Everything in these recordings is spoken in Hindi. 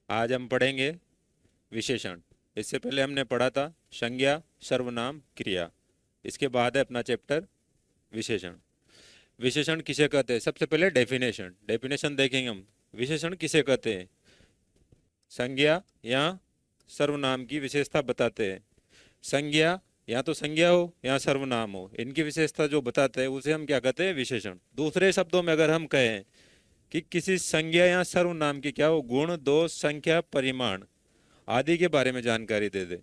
आज हम पढ़ेंगे विशेषण। इससे पहले हमने पढ़ा था संज्ञा, सर्वनाम, क्रिया। इसके बाद है अपना चैप्टर विशेषण। विशेषण किसे कहते हैं? सबसे पहले डेफिनेशन डेफिनेशन देखेंगे हम। विशेषण किसे कहते हैं? संज्ञा या सर्वनाम की विशेषता बताते हैं। संज्ञा या तो संज्ञा हो या सर्वनाम हो, इनकी विशेषता जो बताते हैं उसे हम क्या कहते हैं? विशेषण। दूसरे शब्दों में अगर हम कहें कि किसी संज्ञा या सर्वनाम की क्या हो, गुण, दोष, संख्या, परिमाण आदि के बारे में जानकारी दे दे।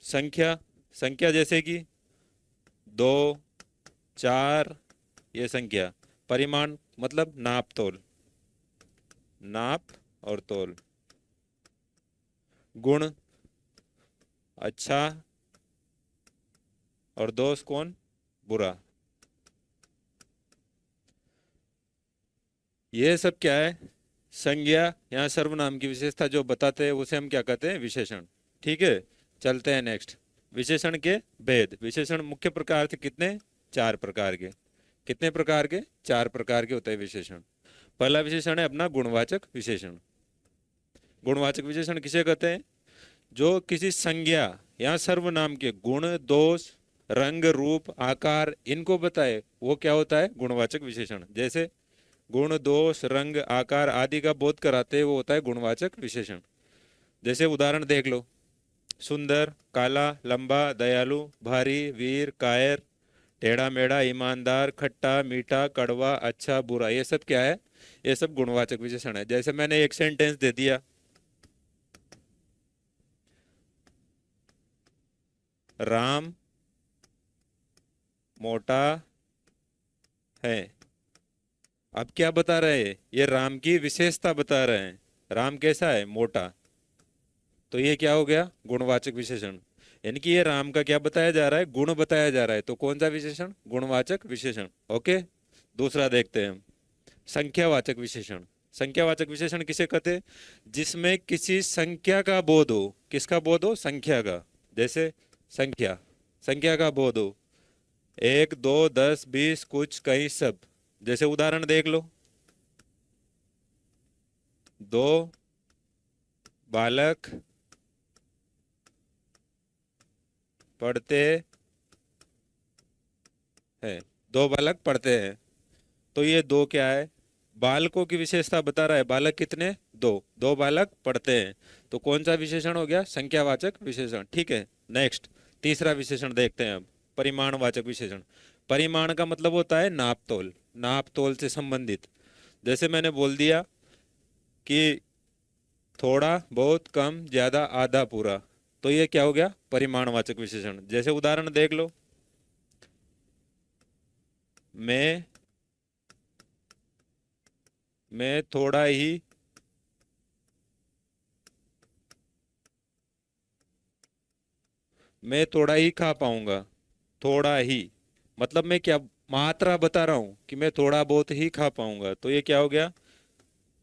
संख्या, संख्या जैसे कि 2, 4, ये संख्या। परिमाण मतलब नाप तोल, नाप और तोल। गुण अच्छा और दोष कौन? बुरा। ये सब क्या है? संज्ञा या सर्वनाम की विशेषता जो बताते हैं उसे हम क्या कहते हैं? विशेषण। ठीक है, चलते हैं नेक्स्ट। विशेषण के भेद। विशेषण मुख्य प्रकार थे कितने? 4 प्रकार के। कितने प्रकार के? 4 प्रकार के होते हैं विशेषण। पहला विशेषण है अपना गुणवाचक विशेषण। गुणवाचक विशेषण किसे कहते हैं? जो किसी संज्ञा या सर्वनाम के गुण, दोष, रंग, रूप, आकार इनको बताए वो क्या होता है? गुणवाचक विशेषण। जैसे गुण, दोष, रंग, आकार आदि का बोध कराते हैं वो होता है गुणवाचक विशेषण। जैसे उदाहरण देख लो। सुंदर, काला, लंबा, दयालु, भारी, वीर, कायर, टेढ़ा मेढ़ा, ईमानदार, खट्टा मीठा, कड़वा, अच्छा बुरा, ये सब क्या है? ये सब गुणवाचक विशेषण है। जैसे मैंने एक सेंटेंस दे दिया, राम मोटा है। अब क्या बता रहे हैं? ये राम की विशेषता बता रहे हैं। राम कैसा है? मोटा। तो ये क्या हो गया? गुणवाचक विशेषण। यानी कि ये राम का क्या बताया जा रहा है? गुण बताया जा रहा है। तो कौन सा विशेषण? गुणवाचक विशेषण। ओके। दूसरा देखते हैं हम, संख्यावाचक विशेषण। संख्यावाचक विशेषण किसे कहते हैं? जिसमें किसी संख्या का बोध हो। किसका बोध हो? संख्या का। जैसे संख्या, संख्या का बोध हो। 1, 2, 10, 20, कुछ, कहीं, सब। जैसे उदाहरण देख लो। 2 बालक पढ़ते हैं। 2 बालक पढ़ते हैं। तो ये 2 क्या है? बालकों की विशेषता बता रहा है। बालक कितने? 2। 2 बालक पढ़ते हैं। तो कौन सा विशेषण हो गया? संख्यावाचक विशेषण। ठीक है, नेक्स्ट। तीसरा विशेषण देखते हैं अब, परिमाणवाचक विशेषण। परिमाण का मतलब होता है नाप तोल, नाप तोल से संबंधित। जैसे मैंने बोल दिया कि थोड़ा, बहुत, कम, ज्यादा, आधा, पूरा। तो ये क्या हो गया? परिमाणवाचक विशेषण। जैसे उदाहरण देख लो। मैं मैं थोड़ा ही मैं थोड़ा ही खा पाऊंगा। थोड़ा ही मतलब मैं क्या मात्रा बता रहा हूं कि मैं थोड़ा बहुत ही खा पाऊंगा। तो ये क्या हो गया?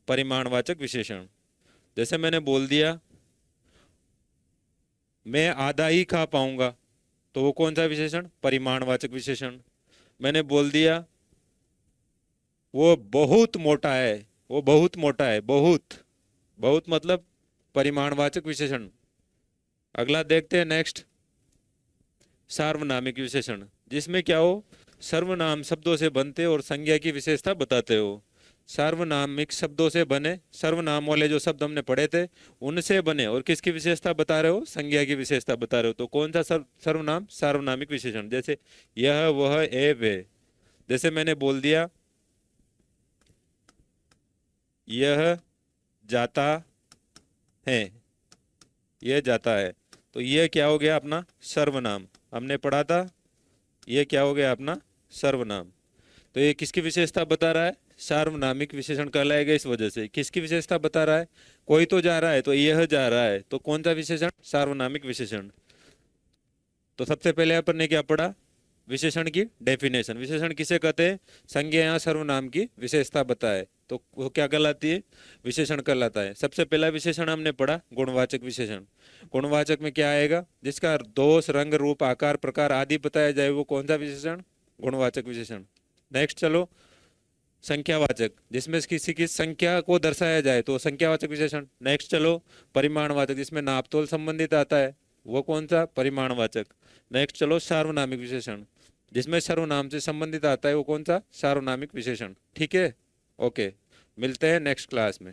परिमाणवाचक विशेषण। जैसे मैंने बोल दिया मैं आधा ही खा पाऊंगा। तो वो कौन सा विशेषण? परिमाणवाचक विशेषण। मैंने बोल दिया वो बहुत मोटा है। वो बहुत मोटा है। बहुत, बहुत मतलब परिमाणवाचक विशेषण। अगला देखते हैं, नेक्स्ट। सार्वनामिक विशेषण, जिसमें क्या हो? सर्वनाम शब्दों से बनते और संज्ञा की विशेषता बताते हो। सार्वनामिक शब्दों से बने, सर्वनाम वाले जो शब्द हमने पढ़े थे उनसे बने और किसकी विशेषता बता रहे हो? संज्ञा की विशेषता बता रहे हो। तो कौन सा सर्वनाम? सार्वनामिक विशेषण। जैसे यह, वह, ए, वे। जैसे मैंने बोल दिया यह जाता है। यह जाता है। तो यह क्या हो गया? अपना सर्वनाम। हमने पढ़ा था, यह क्या हो गया? अपना सर्वनाम। तो ये किसकी विशेषता बता रहा है? सार्वनामिक विशेषण कहलाएगा। इस वजह से किसकी विशेषता बता रहा है? कोई तो जा रहा है, तो यह जा रहा है। तो कौन सा विशेषण? सार्वनामिक विशेषण। तो सबसे पहले अपन ने क्या पढ़ा? विशेषण की डेफिनेशन। विशेषण किसे कहते हैं? संज्ञा या सर्वनाम की विशेषता बताए तो वो क्या कहलाती है? विशेषण कहलाता है। सबसे पहला विशेषण हमने पढ़ा गुणवाचक विशेषण। गुणवाचक में क्या आएगा? जिसका दोष, रंग, रूप, आकार, प्रकार आदि बताया जाए वो कौन सा विशेषण? गुणवाचक विशेषण। नेक्स्ट चलो, संख्यावाचक, जिसमें किसी की संख्या को दर्शाया जाए तो संख्यावाचक विशेषण। नेक्स्ट चलो, परिमाणवाचक, जिसमें नापतोल संबंधित आता है, वो कौन सा? परिमाणवाचक। नेक्स्ट चलो, सार्वनामिक विशेषण, जिसमें सर्वनाम से संबंधित आता है, वो कौन सा? सार्वनामिक विशेषण। ठीक है, ओके, मिलते हैं नेक्स्ट क्लास में।